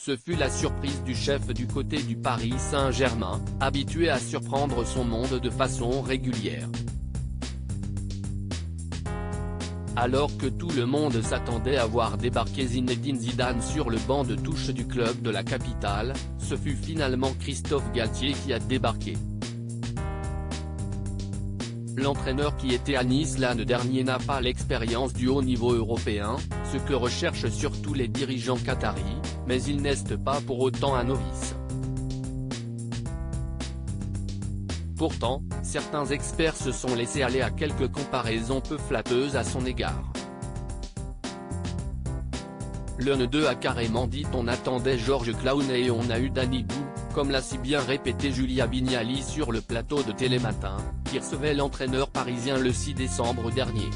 ce fut la surprise du chef du côté du Paris Saint-Germain, habitué à surprendre son monde de façon régulière. Alors que tout le monde s'attendait à voir débarquer Zinedine Zidane sur le banc de touche du club de la capitale, ce fut finalement Christophe Galtier qui a débarqué. L'entraîneur qui était à Nice l'an dernier n'a pas l'expérience du haut niveau européen, ce que recherchent surtout les dirigeants qataris, mais il n'est pas pour autant un novice. Pourtant, certains experts se sont laissés aller à quelques comparaisons peu flatteuses à son égard. L'un d'eux a carrément dit « On attendait Georges Clooney et on a eu Danny Boone », comme l'a si bien répété Julia Vignali sur le plateau de Télématin, qui recevait l'entraîneur parisien le 6 décembre dernier.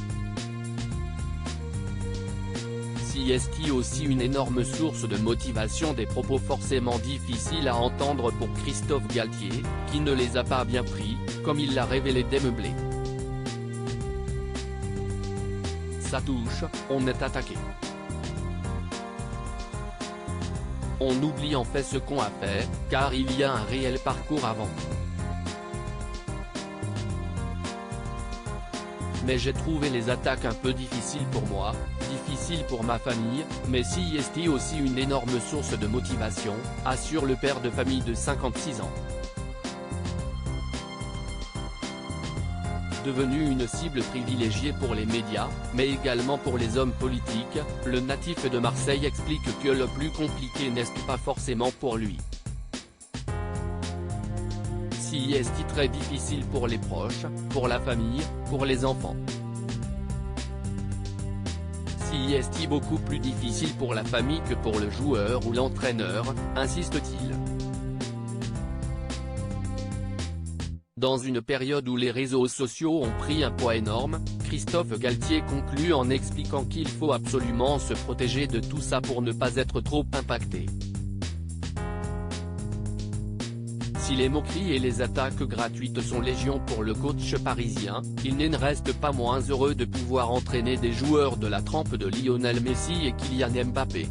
Si est aussi une énorme source de motivation, des propos forcément difficiles à entendre pour Christophe Galtier, qui ne les a pas bien pris, comme il l'a révélé démeublé. Ça touche, on est attaqué. On oublie en fait ce qu'on a fait, car il y a un réel parcours avant. Mais j'ai trouvé les attaques un peu difficiles pour moi, difficiles pour ma famille, mais si est aussi une énorme source de motivation, assure le père de famille de 56 ans. Devenu une cible privilégiée pour les médias, mais également pour les hommes politiques, le natif de Marseille explique que le plus compliqué n'est pas forcément pour lui. Si est très difficile pour les proches, pour la famille, pour les enfants. Si est beaucoup plus difficile pour la famille que pour le joueur ou l'entraîneur, insiste-t-il. Dans une période où les réseaux sociaux ont pris un poids énorme, Christophe Galtier conclut en expliquant qu'il faut absolument se protéger de tout ça pour ne pas être trop impacté. Si les moqueries et les attaques gratuites sont légion pour le coach parisien, il ne reste pas moins heureux de pouvoir entraîner des joueurs de la trempe de Lionel Messi et Kylian Mbappé.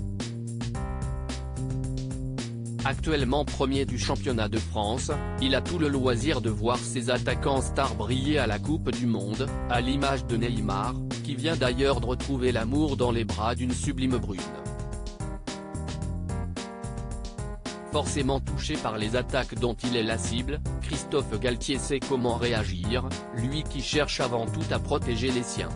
Actuellement premier du championnat de France, il a tout le loisir de voir ses attaquants stars briller à la Coupe du Monde, à l'image de Neymar, qui vient d'ailleurs de retrouver l'amour dans les bras d'une sublime brune. Forcément touché par les attaques dont il est la cible, Christophe Galtier sait comment réagir, lui qui cherche avant tout à protéger les siens.